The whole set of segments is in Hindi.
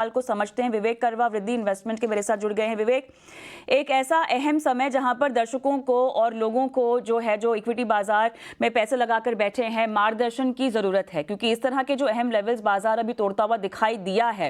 को समझते हैं। विवेक करवा वृद्धि इन्वेस्टमेंट के मेरे साथ जुड़ गए हैं। विवेक, एक ऐसा अहम समय जहां पर दर्शकों को और लोगों को जो इक्विटी बाजार में पैसे लगाकर बैठे हैं, मार्गदर्शन की जरूरत है, क्योंकि इस तरह के जो अहम लेवल्स बाजार अभी तोड़ता हुआ दिखाई दिया है,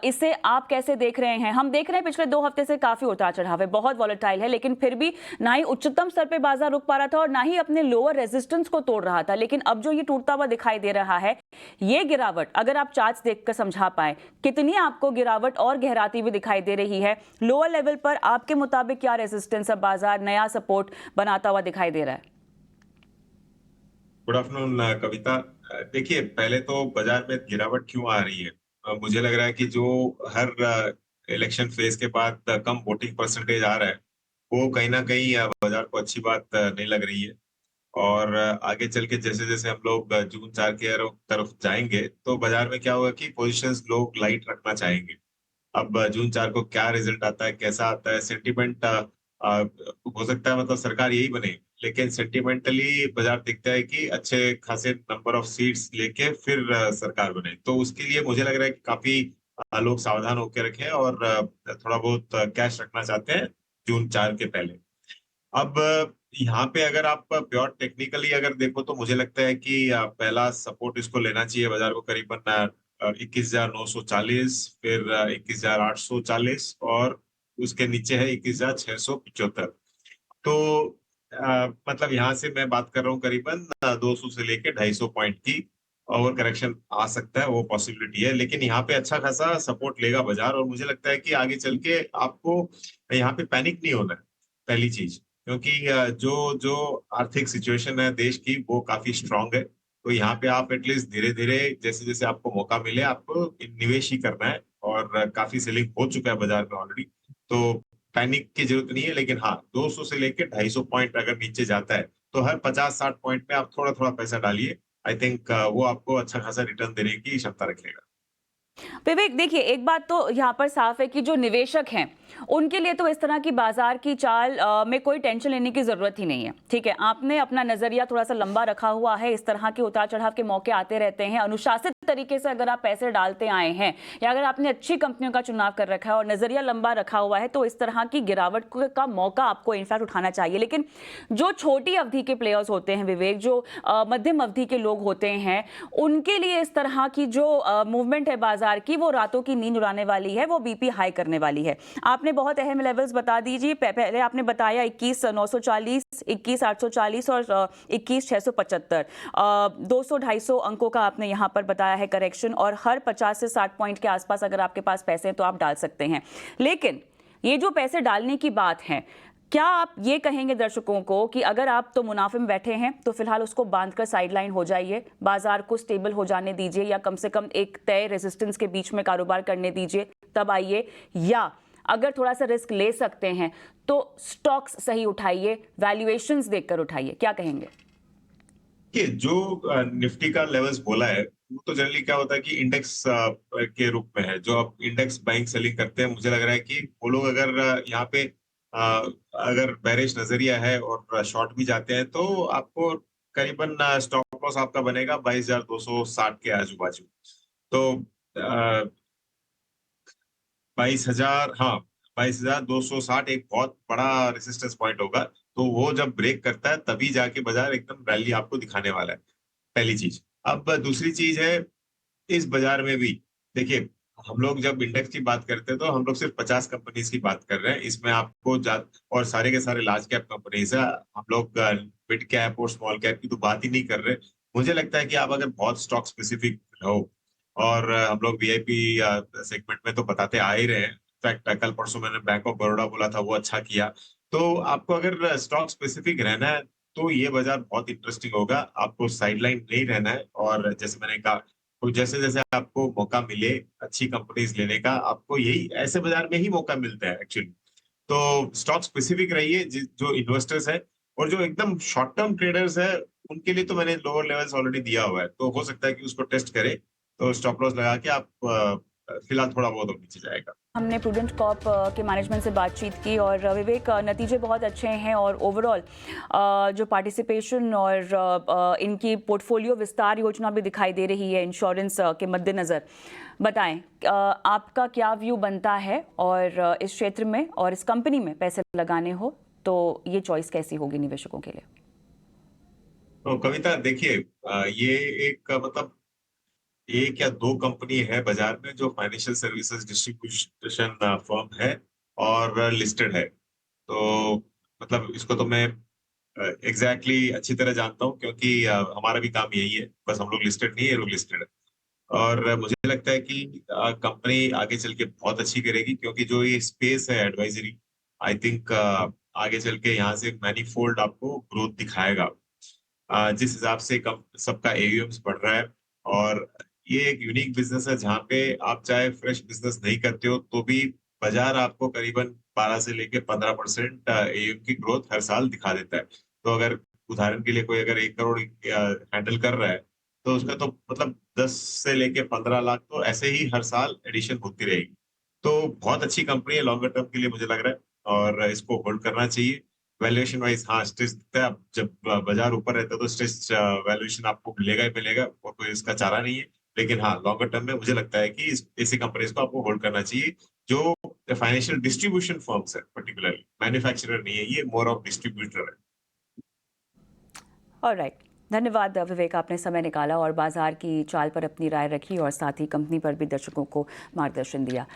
इसे आप कैसे देख रहे हैं? हम देख रहे हैं पिछले 2 हफ्ते से काफी उतार चढ़ाव है, बहुत वॉलेटाइल है, लेकिन फिर भी ना ही उच्चतम स्तर पे बाजार रुक पा रहा था और ना ही अपने लोअर रेजिस्टेंस को तोड़ रहा था। लेकिन अब जो ये टूटता हुआ दिखाई दे रहा है, ये गिरावट अगर आप चार्ट्स देखकर समझा पाए, कितनी आपको गिरावट और गहराती हुई दिखाई दे रही है? लोअर लेवल पर आपके मुताबिक क्या रेजिस्टेंस, अब बाजार नया सपोर्ट बनाता हुआ दिखाई दे रहा है? गुड आफ्टरनून कविता। देखिए, पहले तो बाजार में गिरावट क्यों आ रही है? मुझे लग रहा है कि जो हर इलेक्शन फेज के बाद कम वोटिंग परसेंटेज आ रहा है, वो कहीं ना कहीं बाजार को अच्छी बात नहीं लग रही है। और आगे चल के जैसे जैसे हम लोग जून 4 के तरफ जाएंगे, तो बाजार में क्या होगा कि पोजीशंस लोग लाइट रखना चाहेंगे। अब जून 4 को क्या रिजल्ट आता है, कैसा आता है, सेंटिमेंट हो सकता है, मतलब सरकार यही बने, लेकिन सेंटिमेंटली बाजार दिखता है कि अच्छे खासे नंबर ऑफ सीट्स लेके फिर सरकार बने। तो उसके लिए मुझे लग रहा है कि काफी लोग सावधान होकर रखें और थोड़ा बहुत कैश रखना चाहते हैं जून 4 के पहले। अब यहाँ पे अगर आप प्योर टेक्निकली अगर देखो, तो मुझे लगता है कि पहला सपोर्ट इसको लेना चाहिए बाजार को करीबन 21,940, फिर 21,840, और उसके नीचे है 21,675। तो मतलब यहाँ से मैं बात कर रहा हूँ करीबन 200 से लेके 250 पॉइंट की ओवर करेक्शन आ सकता है, वो पॉसिबिलिटी है। लेकिन यहाँ पे अच्छा खासा सपोर्ट लेगा बाजार, और मुझे लगता है कि आगे चल के आपको यहाँ पे पैनिक नहीं होना है, पहली चीज। क्योंकि जो जो आर्थिक सिचुएशन है देश की, वो काफी स्ट्रांग है। तो यहाँ पे आप एटलीस्ट धीरे धीरे, जैसे जैसे आपको मौका मिले, आपको निवेश ही करना है। और काफी सेलिंग हो चुका है बाजार में ऑलरेडी, तो पैनिक की जरूरत नहीं है। लेकिन हाँ, 200 से लेकर 250 पॉइंट अगर नीचे जाता है, तो हर 50-60 पॉइंट में आप थोड़ा थोड़ा पैसा डालिए। आई थिंक वो आपको अच्छा खासा रिटर्न देने की क्षमता रखेगा। विवेक, देखिए, एक बात तो यहाँ पर साफ है कि जो निवेशक हैं उनके लिए तो इस तरह की बाजार की चाल में कोई टेंशन लेने की जरूरत ही नहीं है। ठीक है, आपने अपना नजरिया थोड़ा सा लंबा रखा हुआ है, इस तरह के उतार चढ़ाव के मौके आते रहते हैं। अनुशासित तरीके से अगर आप पैसे डालते आए हैं, या अगर आपने अच्छी कंपनियों का चुनाव कर रखा है और नजरिया लंबा रखा हुआ है, तो इस तरह की गिरावट का मौका आपको इनफैक्ट उठाना चाहिए। लेकिन जो छोटी अवधि के प्लेयर्स होते हैं विवेक, जो मध्यम अवधि के लोग होते हैं, उनके लिए इस तरह की जो मूवमेंट है बाजार की, वो रातों की नींद उड़ाने वाली है, वो बीपी हाई करने वाली है। आपने बहुत अहम लेवल्स बता दीजिए। पहले आपने बताया 21,940, 21,840 और 21,675, 200-250 अंकों का आपने यहां पर बताया है करेक्शन, और हर 50 से 60 पॉइंट के आसपास अगर आपके पास पैसे हैं तो आप डाल सकते हैं। लेकिन ये जो पैसे डालने की बात है, क्या आप ये कहेंगे दर्शकों को कि अगर आप तो मुनाफे में बैठे हैं तो फिलहाल उसको बांधकर साइडलाइन हो जाइए, बाजार को स्टेबल हो जाने दीजिए, या कम से कम एक तय रेजिस्टेंस के बीच में कारोबार करने दीजिए, तब आइए? या अगर थोड़ा सा रिस्क ले सकते हैं तो स्टॉक्स सही उठाइए, वैल्यूएशंस देखकर उठाइए? क्या कहेंगे? कि जो निफ्टी का लेवल्स बोला है, वो तो जनरली क्या होता है कि इंडेक्स के रूप में है। जो आप इंडेक्स बाइंग सेलिंग करते हैं, मुझे लग रहा है कि वो लोग अगर यहाँ पे अगर बेरिश नजरिया है और शॉर्ट भी जाते हैं, तो आपको करीबन स्टॉप लॉस आपका बनेगा 22,260 के आजू बाजू। तो 22,000, हाँ, 22,260 एक बहुत बड़ा रेसिस्टेंस पॉइंट होगा। तो वो जब ब्रेक करता है, तभी जाके बाजार एकदम रैली आपको दिखाने वाला है, पहली चीज। अब दूसरी चीज है, इस बाजार में भी देखिए, हम लोग जब इंडेक्स की बात करते हैं, तो हम लोग सिर्फ 50 कंपनीज की बात कर रहे हैं। इसमें आपको और सारे के सारे लार्ज कैप कंपनीज है। हम लोग मिड कैप और स्मॉल कैप की तो बात ही नहीं कर रहे। मुझे लगता है कि आप अगर बहुत स्टॉक स्पेसिफिक रहो, और हम लोग वीआईपी सेगमेंट में तो बताते आ ही रहे हैं। इनफैक्ट कल परसों मैंने बैंक ऑफ बड़ौदा बोला था, वो अच्छा किया। तो आपको अगर स्टॉक स्पेसिफिक रहना है, तो ये बाजार बहुत इंटरेस्टिंग होगा। आपको साइडलाइन नहीं रहना है, और जैसे मैंने कहा, तो जैसे जैसे आपको मौका मिले अच्छी कंपनीज लेने का, आपको यही ऐसे बाजार में ही मौका मिलता है एक्चुअली। तो स्टॉक स्पेसिफिक रहिए, जो इन्वेस्टर्स है और जो एकदम शॉर्ट टर्म ट्रेडर्स है, उनके लिए तो मैंने लोअर लेवल्स ऑलरेडी दिया हुआ है। तो हो सकता है कि उसको टेस्ट करें, तो स्टॉप लॉस लगा के आप फिलहाल थोड़ा बहुत और नीचे जाएगा। हमने प्रूडेंट कॉर्प के मैनेजमेंट से बातचीत की, और विवेक, नतीजे बहुत अच्छे हैं, और ओवरऑल जो पार्टिसिपेशन और इनकी पोर्टफोलियो विस्तार योजना भी दिखाई दे रही है इंश्योरेंस के मद्देनज़र। बताएं आपका क्या व्यू बनता है, और इस क्षेत्र में और इस कंपनी में पैसे लगाने हो तो ये चॉइस कैसी होगी निवेशकों के लिए? तो कविता देखिए, ये एक मतलब एक या दो कंपनी है बाजार में जो फाइनेंशियल सर्विसेज डिस्ट्रीब्यूशन फर्म है और लिस्टेड है। तो मतलब इसको तो मैं एग्जैक्टली अच्छी तरह जानता हूँ, क्योंकि हमारा भी काम यही है। बस हम लोग लिस्टेड नहीं है, ये लोग लिस्टेड है। और मुझे लगता है कि कंपनी आगे चल के बहुत अच्छी करेगी, क्योंकि जो ये स्पेस है एडवाइजरी, आई थिंक आगे चल के यहाँ से मैनीफोल्ड आपको ग्रोथ दिखाएगा। जिस हिसाब से कम सबका एयूएम्स बढ़ रहा है, और ये एक यूनिक बिजनेस है जहाँ पे आप चाहे फ्रेश बिजनेस नहीं करते हो तो भी बाजार आपको करीबन 12 से लेके 15% एयूएम की ग्रोथ हर साल दिखा देता है। तो अगर उदाहरण के लिए कोई अगर 1 करोड़ हैंडल कर रहा है, तो उसका तो मतलब 10 से लेके 15 लाख तो ऐसे ही हर साल एडिशन होती रहेगी। तो बहुत अच्छी कंपनी है लॉन्गर टर्म के लिए, मुझे लग रहा है, और इसको होल्ड करना चाहिए। वैल्यूएशन वाइज हाँ स्ट्रेस दिखता है। अब जब बाजार ऊपर रहता है तो स्ट्रेस वैल्यूएशन आपको मिलेगा ही मिलेगा, और कोई इसका चारा नहीं है। लेकिन हाँ, लॉन्गर टर्म में मुझे लगता है कि ऐसी कंपनीज को आपको होल्ड करना चाहिए जो फाइनेंशियल डिस्ट्रीब्यूशन फर्म्स है, पर्टिकुलरली मैन्युफैक्चरर नहीं है, ये मोर ऑफ डिस्ट्रीब्यूटर है। ऑलराइट, धन्यवाद विवेक, आपने समय निकाला और बाजार की चाल पर अपनी राय रखी और साथ ही कंपनी पर भी दर्शकों को मार्गदर्शन दिया।